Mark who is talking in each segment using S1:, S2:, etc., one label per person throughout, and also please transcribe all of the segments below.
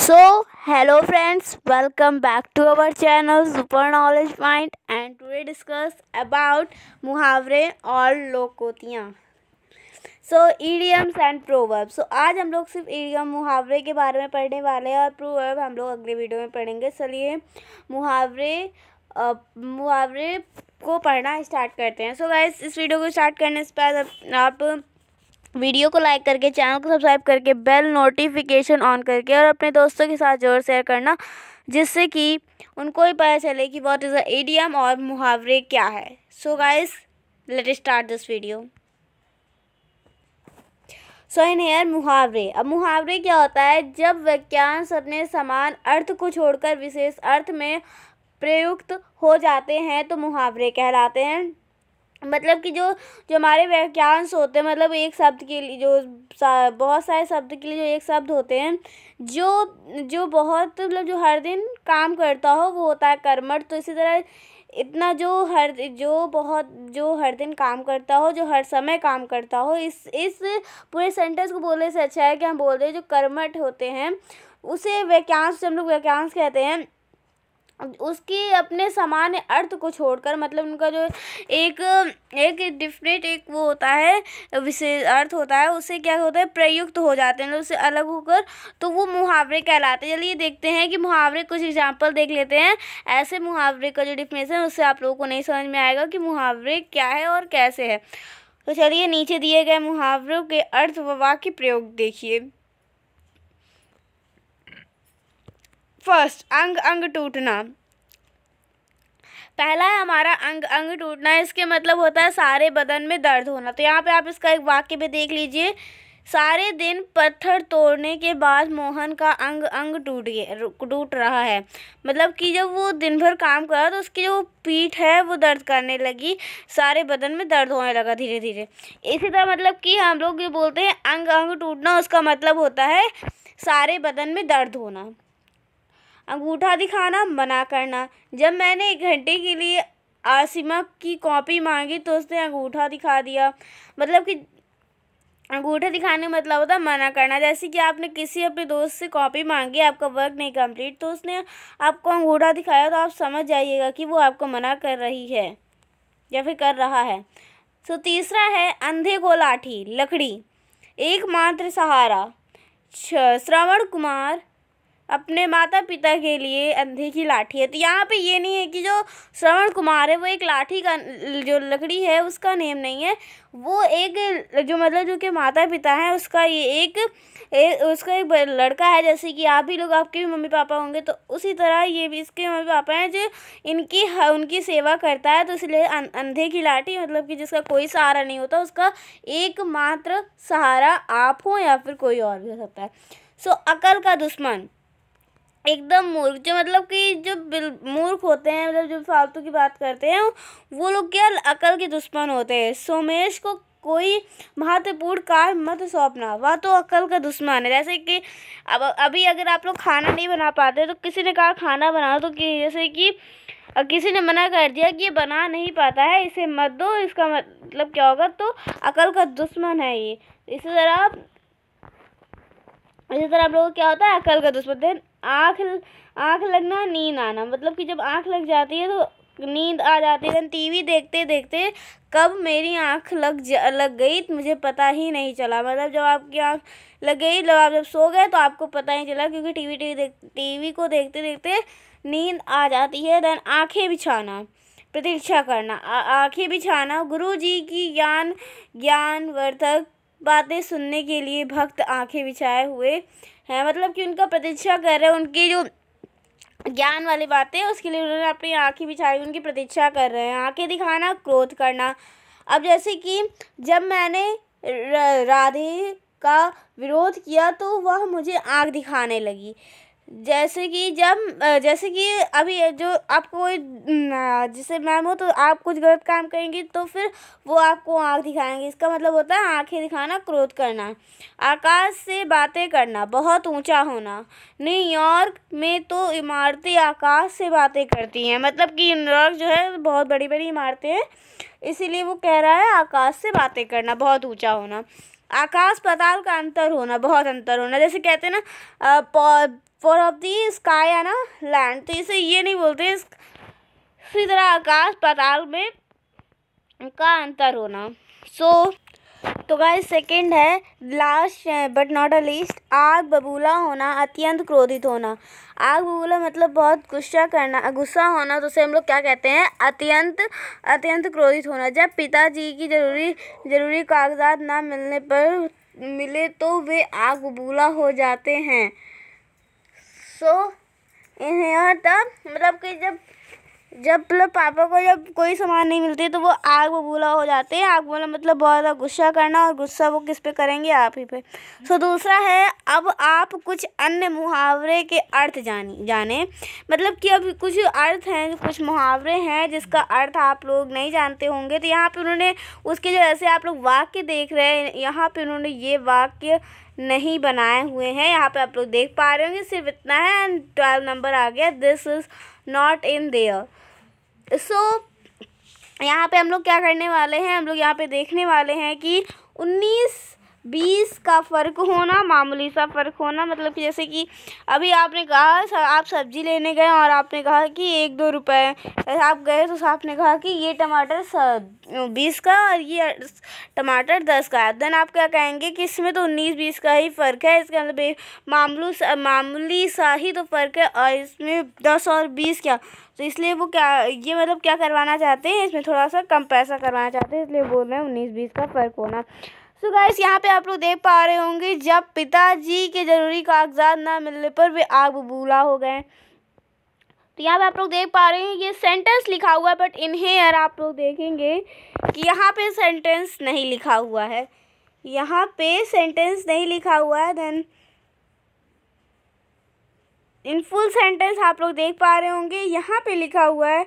S1: Hello friends, welcome back to our channel Super Knowledge Mind and today discuss about मुहावरे और लोकोक्तियाँ। Idioms and proverbs। आज हम लोग सिर्फ इडियम मुहावरे के बारे में पढ़ने वाले हैं और प्रोवर्ब हम लोग अगले वीडियो में पढ़ेंगे। चलिए मुहावरे को पढ़ना स्टार्ट करते हैं। गाइस, इस वीडियो को स्टार्ट करने से पहले आप वीडियो को लाइक करके, चैनल को सब्सक्राइब करके, बेल नोटिफिकेशन ऑन करके और अपने दोस्तों के साथ ज़रूर शेयर करना, जिससे कि उनको भी पता चले कि व्हाट इज़ अ इडियम और मुहावरे क्या है। Guys, let start this video. In here मुहावरे। अब मुहावरे क्या होता है? जब वाक्यांश अपने समान अर्थ को छोड़कर विशेष अर्थ में प्रयुक्त हो जाते हैं तो मुहावरे कहलाते हैं। मतलब कि जो हमारे वाक्यांश होते हैं, मतलब एक शब्द के लिए बहुत सारे शब्द के लिए जो एक शब्द होते हैं, जो बहुत मतलब जो हर दिन काम करता हो वो होता है कर्मठ। तो इसी तरह इतना जो हर दिन काम करता हो, जो हर समय काम करता हो, इस पूरे सेंटेंस को बोलने से अच्छा है कि हम बोल दें जो कर्मठ होते हैं उसे वाक्यांश, हम लोग वाक्यांश कहते हैं। उसकी अपने सामान्य अर्थ को छोड़कर, मतलब उनका जो एक डिफरेंट एक वो होता है, विशेष अर्थ होता है, उससे क्या होता है, प्रयुक्त हो जाते हैं, उससे अलग होकर, तो वो मुहावरे कहलाते हैं। चलिए देखते हैं कि मुहावरे, कुछ एग्जांपल देख लेते हैं। ऐसे मुहावरे का जो डिफिनेशन है उससे आप लोगों को नहीं समझ में आएगा कि मुहावरे क्या है और कैसे है। तो चलिए नीचे दिए गए मुहावरों के अर्थ व वाक्य प्रयोग देखिए। फर्स्ट, अंग अंग टूटना। पहला है हमारा अंग अंग टूटना। इसके मतलब होता है सारे बदन में दर्द होना। तो यहाँ पे आप इसका एक वाक्य भी देख लीजिए। सारे दिन पत्थर तोड़ने के बाद मोहन का अंग अंग टूट रहा है। मतलब कि जब वो दिन भर काम करा तो उसकी जो पीठ है वो दर्द करने लगी, सारे बदन में दर्द होने लगा धीरे धीरे। इसी तरह मतलब कि हम लोग ये बोलते हैं अंग अंग टूटना, उसका मतलब होता है सारे बदन में दर्द होना। अंगूठा दिखाना, मना करना। जब मैंने 1 घंटे के लिए आसिमा की कॉपी मांगी तो उसने अंगूठा दिखा दिया। मतलब कि अंगूठा दिखाने का मतलब होता है मना करना। जैसे कि आपने किसी अपने दोस्त से कॉपी मांगी, आपका वर्क नहीं कंप्लीट, तो उसने आपको अंगूठा दिखाया, तो आप समझ जाइएगा कि वो आपको मना कर रही है या फिर कर रहा है। तीसरा है अंधे को लाठी, लकड़ी, एकमात्र सहारा। श्रवण कुमार अपने माता पिता के लिए अंधे की लाठी है। तो यहाँ पे ये नहीं है कि जो श्रवण कुमार है वो एक लाठी का, जो लकड़ी है उसका नेम नहीं है, वो एक जो मतलब जो के माता पिता हैं उसका ये उसका एक लड़का है। जैसे कि आप भी लोग, आपके भी मम्मी पापा होंगे, तो उसी तरह ये भी इसके मम्मी पापा हैं जो उनकी सेवा करता है। तो इसलिए अंधे की लाठी मतलब कि जिसका कोई सहारा नहीं होता, उसका एकमात्र सहारा आप हो या फिर कोई और भी हो सकता है। अकल का दुश्मन, एकदम मूर्ख। जो मतलब कि जो मूर्ख होते हैं, मतलब जो फालतू की बात करते हैं, वो लोग क्या अकल के दुश्मन होते हैं। सोमेश को कोई महत्वपूर्ण कार्य मत सौंपना, वह तो अकल का दुश्मन है। जैसे कि अभी अगर आप लोग खाना नहीं बना पाते तो किसी ने कहा खाना बनाओ, तो जैसे कि किसी ने मना कर दिया कि ये बना नहीं पाता है, इसे मत दो, इसका मतलब क्या होगा, तो अकल का दुश्मन है ये। इसी तरह आप लोगों को क्या होता है, अकल का दुश्मन। आँख लगना, नींद आना। मतलब कि जब आँख लग जाती है तो नींद आ जाती है। टीवी देखते देखते कब मेरी आँख लग गई मुझे पता ही नहीं चला। मतलब जब आपकी आँख लग गई, आप जब सो गए तो आपको पता ही चला, क्योंकि टीवी को देखते देखते नींद आ जाती है। देन आँखें बिछाना, प्रतीक्षा करना। आँखें बिछाना, गुरु जी की ज्ञानवर्धक बातें सुनने के लिए भक्त आंखें बिछाए हुए हैं। मतलब कि उनका प्रतीक्षा कर रहे हैं, उनकी जो ज्ञान वाली बातें उसके लिए उन्होंने अपनी आंखें बिछाई, उनकी प्रतीक्षा कर रहे हैं। आंखें दिखाना, क्रोध करना। अब जैसे कि जब मैंने राधे का विरोध किया तो वह मुझे आँख दिखाने लगी। जैसे कि अभी जो आपको जिसे मैम हो, तो आप कुछ गलत काम करेंगे तो फिर वो आपको आँख दिखाएंगे। इसका मतलब होता है आंखें दिखाना, क्रोध करना। आकाश से बातें करना, बहुत ऊंचा होना। न्यूयॉर्क में तो इमारतें आकाश से बातें करती हैं। मतलब कि न्यूयॉर्क जो है बहुत बड़ी बड़ी इमारतें हैं, इसीलिए वो कह रहा है आकाश से बातें करना, बहुत ऊंचा होना। आकाश पाताल का अंतर होना, बहुत अंतर होना। जैसे कहते हैं ना फॉर ऑफ दी स्काई है ना लैंड, तो इसे ये नहीं बोलते। इसी तरह आकाश पाताल में का अंतर होना। तो गाइस सेकंड है last but not a least, आग बबूला होना, अत्यंत क्रोधित होना। आग बबूला मतलब बहुत गुस्सा होना, तो उसे हम लोग क्या कहते हैं, अत्यंत क्रोधित होना। जब पिताजी की जरूरी कागजात ना मिले तो वे आग बबूला हो जाते हैं। मतलब कि जब पापा को जब कोई सामान नहीं मिलती तो वो आग बबूला हो जाते हैं। आग बबूला मतलब बहुत ज़्यादा गुस्सा करना, और गुस्सा वो किस पे करेंगे, आप ही पे। दूसरा है, अब आप कुछ अन्य मुहावरे के अर्थ जाने। मतलब कि अब कुछ अर्थ हैं, कुछ मुहावरे हैं जिसका अर्थ आप लोग नहीं जानते होंगे। तो यहाँ पे उन्होंने उसके जो ऐसे आप लोग वाक्य देख रहे हैं, यहाँ पे उन्होंने ये वाक्य नहीं बनाए हुए हैं। यहाँ पे आप लोग देख पा रहे होंगे, सिर्फ इतना है एंड 12 नंबर आ गया, this is not in their. यहाँ पे हम लोग क्या करने वाले हैं, हम लोग यहाँ पे देखने वाले हैं कि 19-20 का फ़र्क होना, मामूली सा फ़र्क होना। मतलब कि जैसे कि अभी आपने कहा, आप सब्ज़ी लेने गए और आपने कहा कि 1-2 रुपए, आप गए तो आपने कहा कि ये टमाटर 20 का और ये टमाटर 10 का है। देन आप क्या कहेंगे कि इसमें तो 19-20 का ही फ़र्क है, इसका मतलब मामूली सा ही तो फ़र्क है, और इसमें 10 और 20 क्या, तो इसलिए वो ये मतलब क्या करवाना चाहते हैं, इसमें थोड़ा सा कम पैसा करवाना चाहते हैं, इसलिए बोल रहे हैं 19-20 का फ़र्क होना। गाइस यहाँ पे आप लोग देख पा रहे होंगे, जब पिताजी के ज़रूरी कागजात ना मिलने पर वे आग बबूला हो गए। तो यहाँ पे आप लोग देख पा रहे हैं ये सेंटेंस लिखा हुआ है, बट इन हियर आप लोग देखेंगे कि यहाँ पे सेंटेंस नहीं लिखा हुआ है, यहाँ पे सेंटेंस नहीं लिखा हुआ है। देन इन फुल सेंटेंस आप लोग देख पा रहे होंगे, यहाँ पे लिखा हुआ है,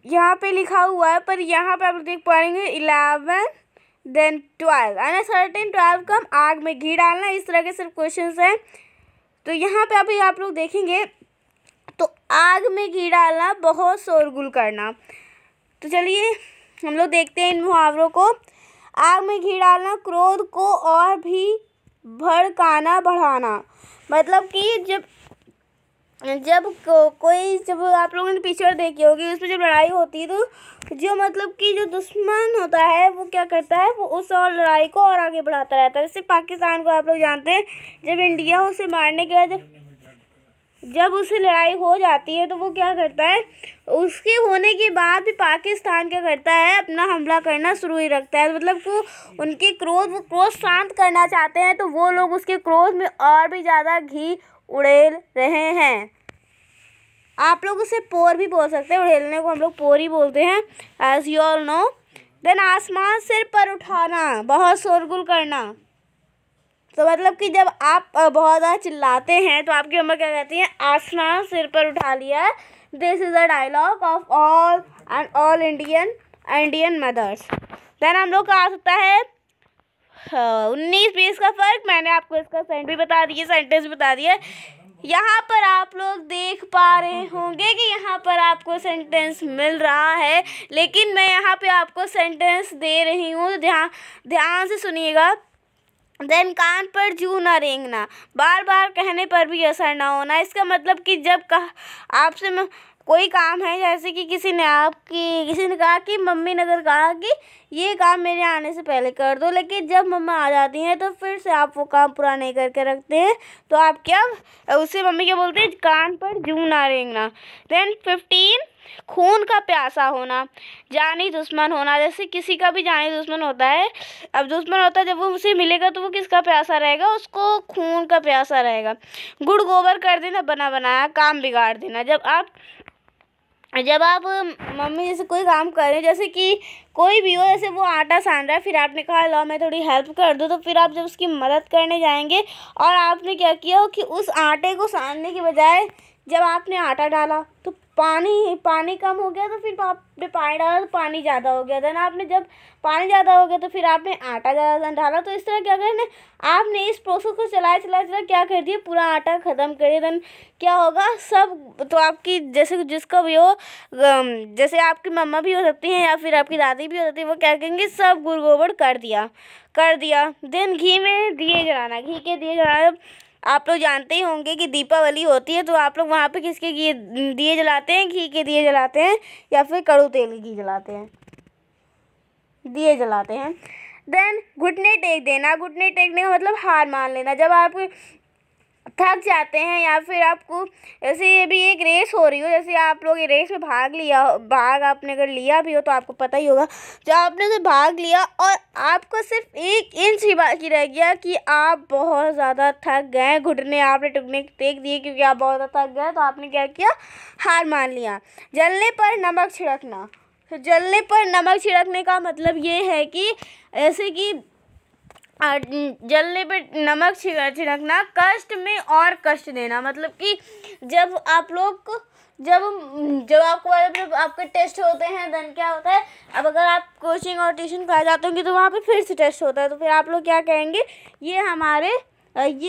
S1: पर यहाँ पे आप लोग देख पाएंगे 11 देन 12 एंड सर्टेन 12 कम, आग में घी डालना। इस तरह के सिर्फ क्वेश्चंस हैं। तो यहाँ पे अभी आप लोग देखेंगे, तो आग में घी डालना, बहुत शोरगुल करना। तो चलिए हम लोग देखते हैं इन मुहावरों को। आग में घी डालना, क्रोध को और भी भड़काना, बढ़ाना। मतलब कि जब आप लोगों ने पिक्चर देखी होगी, उसमें जब लड़ाई होती है तो जो मतलब कि जो दुश्मन होता है वो क्या करता है, वो उस और लड़ाई को और आगे बढ़ाता रहता है। जैसे पाकिस्तान को आप लोग जानते हैं, जब इंडिया उसे मारने के बाद जब उससे लड़ाई हो जाती है तो वो क्या करता है, उसके होने के बाद भी पाकिस्तान क्या करता है, अपना हमला करना शुरू ही रखता है। मतलब वो उनके वो क्रोध शांत करना चाहते हैं, तो वो लोग उसके क्रोध में और भी ज़्यादा घी उड़ेल रहे हैं। आप लोग उसे पोर भी बोल सकते हैं, उड़ेलने को हम लोग पोर ही बोलते हैं, as you all know. Then आसमान सिर पर उठाना, बहुत शोरगुल करना। तो मतलब कि जब आप बहुत ज़्यादा चिल्लाते हैं तो आपकी मम्मा क्या कहती हैं, आसमान सिर पर उठा लिया। This is a dialogue of all Indian mothers. Then हम लोग का आ सकता है 19-20 का फ़र्क। मैंने आपको इसका सेंटेंस बता दिया। यहाँ पर आप लोग देख पा रहे होंगे कि यहाँ पर आपको सेंटेंस मिल रहा है, लेकिन मैं यहाँ पे आपको सेंटेंस दे रही हूँ, तो ध्यान से सुनिएगा। देन कान पर जूं ना रेंगना, बार बार कहने पर भी असर ना होना। इसका मतलब कि जब आपसे कोई काम है, जैसे कि किसी ने कहा कि मम्मी ने अगर कहा कि ये काम मेरे आने से पहले कर दो, लेकिन जब मम्मा आ जाती हैं तो फिर से आप वो काम पूरा नहीं करके रखते हैं, तो आप क्या उससे मम्मी क्या बोलते हैं, कान पर जूं ना रेंगना। देन 15 खून का प्यासा होना, जानी दुश्मन होना। जैसे किसी का भी जानी दुश्मन होता है, अब दुश्मन होता है, जब वो उसे मिलेगा तो वो किसका प्यासा रहेगा, उसको खून का प्यासा रहेगा। गुड़ गोबर कर देना, बना बनाया काम बिगाड़ देना। जब आप मम्मी जैसे कोई काम कर रहे हैं, जैसे कि कोई भी हो, जैसे वो आटा सान रहा है, फिर आपने कहा लो मैं थोड़ी हेल्प कर दूँ, तो फिर आप जब उसकी मदद करने जाएंगे और आपने क्या किया हो कि उस आटे को सानने के बजाय जब आपने आटा डाला तो पानी कम हो गया तो फिर आपने पानी डाला तो पानी ज़्यादा हो गया। देन आपने जब पानी ज़्यादा हो गया तो फिर आपने आटा ज़्यादा डाला। तो इस तरह क्या करना, आपने इस प्रोसेस को चला क्या कर दिया, पूरा आटा ख़त्म कर दिया। देन क्या होगा, सब तो आपकी जैसे जिसका भी हो, जैसे आपकी मम्मा भी हो सकती हैं या फिर आपकी दादी भी हो सकती है, वो क्या करेंगे, सब गुड़ गोबर कर दिया। देन घी में दिए जलाना, घी के दिए जलाना। आप लोग जानते ही होंगे कि दीपावली होती है तो आप लोग वहाँ पे किसके दिए जलाते हैं, घी के दिए जलाते हैं या फिर कड़ू तेल के दिए जलाते हैं। देन घुटने टेक देना। घुटने टेकने का मतलब हार मान लेना। जब आप थक जाते हैं या फिर आपको ऐसे ये भी एक रेस हो रही हो, जैसे आप लोग ये रेस में भाग आपने अगर लिया भी हो तो आपको पता ही होगा, जब आपने से भाग लिया और आपको सिर्फ 1 इंच ही बाकी रह गया कि आप बहुत ज़्यादा थक गए, घुटने आपने टुकने टेक दिए क्योंकि आप बहुत ज़्यादा थक गए, तो आपने क्या किया, हार मान लिया। जलने पर नमक छिड़कना। तो जलने पर नमक छिड़कने का मतलब ये है कि ऐसे कि जलने पे नमक छिड़कना, कष्ट में और कष्ट देना। मतलब कि जब आप लोग जब आपको जब आपके टेस्ट होते हैं देन क्या होता है, अब अगर आप कोचिंग और ट्यूशन क्लास जाते होंगे तो वहाँ पे फिर से टेस्ट होता है, तो फिर आप लोग क्या कहेंगे, ये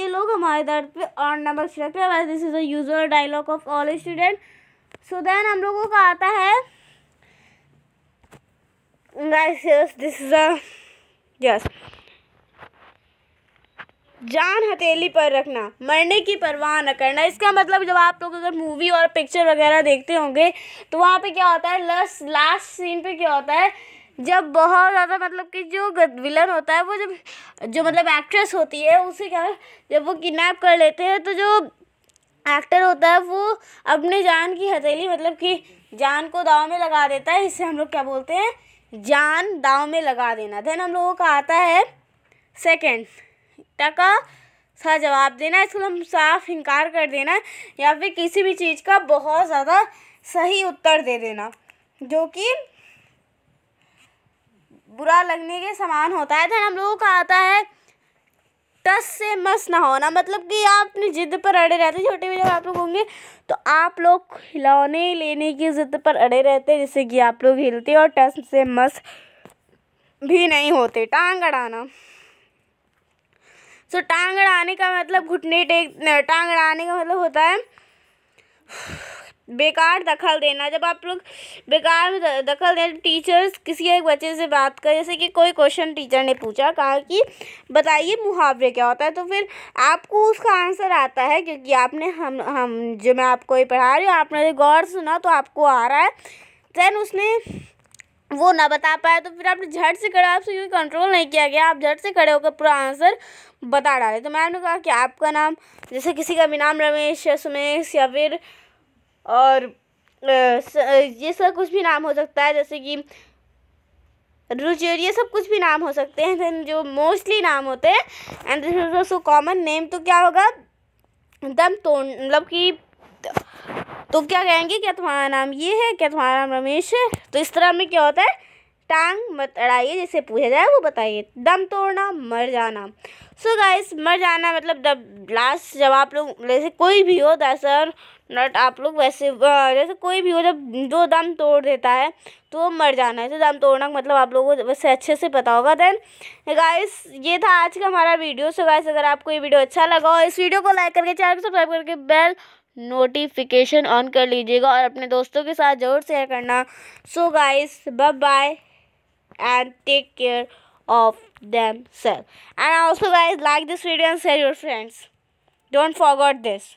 S1: लोग हमारे दर्द पे और नमक छिड़कते हैं। This is the usual dialogue of all student. So then हम लोगों का आता है दिस इज यस, जान हथेली पर रखना, मरने की परवाह न करना। इसका मतलब जब आप लोग अगर मूवी और पिक्चर वगैरह देखते होंगे तो वहाँ पे क्या होता है, लास्ट सीन पे क्या होता है, जब बहुत ज़्यादा मतलब कि जो विलन होता है वो जो मतलब एक्ट्रेस होती है उसे क्या, जब वो किडनैप कर लेते हैं तो जो एक्टर होता है वो अपने जान की हथेली मतलब कि जान को दांव में लगा देता है। इसे हम लोग क्या बोलते हैं, जान दांव में लगा देना। देन हम लोगों का आता है सेकेंड, टका सा जवाब देना। इसको हम साफ इनकार कर देना या फिर किसी भी चीज़ का बहुत ज़्यादा सही उत्तर दे देना जो कि बुरा लगने के समान होता है। तो हम लोगों का आता है टस से मस ना होना। मतलब कि आप अपनी जिद पर अड़े रहते, छोटे में जब आप लोग होंगे तो आप लोग खिलौने लेने की जिद पर अड़े रहते, जिससे कि आप लोग हिलते और टस से मस भी नहीं होते। टांग अड़ाना। सो टांग अड़ाने का मतलब टांग अड़ाने का मतलब होता है बेकार दखल देना। जब आप लोग बेकार में दखल दें, टीचर्स किसी एक बच्चे से बात करें, जैसे कि कोई क्वेश्चन टीचर ने पूछा, कहा कि बताइए मुहावरे क्या होता है, तो फिर आपको उसका आंसर आता है क्योंकि आपने हम जो मैं आपको ये पढ़ा रही हूँ आपने गौर सुना तो आपको आ रहा है। देन उसने वो ना बता पाया तो फिर आपने झट से खड़े, आपसे क्योंकि कंट्रोल नहीं किया गया, आप झट से खड़े होकर पूरा आंसर बता डाले। तो मैंने कहा कि आपका नाम, जैसे किसी का भी नाम रमेश या सुमेश या फिर और ये सब कुछ भी नाम हो सकता है, जैसे कि रुचि, ये सब कुछ भी नाम हो सकते हैं। देन जो मोस्टली नाम होते हैं and this is also common name, तो क्या होगा, दम तोड़, मतलब कि तो क्या कहेंगे, क्या तुम्हारा नाम ये है, क्या तुम्हारा नाम रमेश है। तो इस तरह में क्या होता है, टांग मत अड़ाइए, जिससे पूछा जाए वो बताइए। दम तोड़ना, मर जाना। सो गाइस, मर जाना मतलब लास्ट जब आप लोग जैसे कोई भी हो दैट्स नॉट आप लोग वैसे जैसे कोई भी हो जब जो दम तोड़ देता है तो वो मर जाना है। तो दम तोड़ना मतलब आप लोगों को वैसे अच्छे से पता होगा। देन गाइस ये था आज का हमारा वीडियो। सो गाइस अगर आपको ये वीडियो अच्छा लगा हो, इस वीडियो को लाइक करके चैनल को सब्सक्राइब करके बेल नोटिफिकेशन ऑन कर लीजिएगा और अपने दोस्तों के साथ ज़रूर शेयर करना। So guys bye bye and take care of themselves. And also guys, like this video and share your friends. Don't forget this.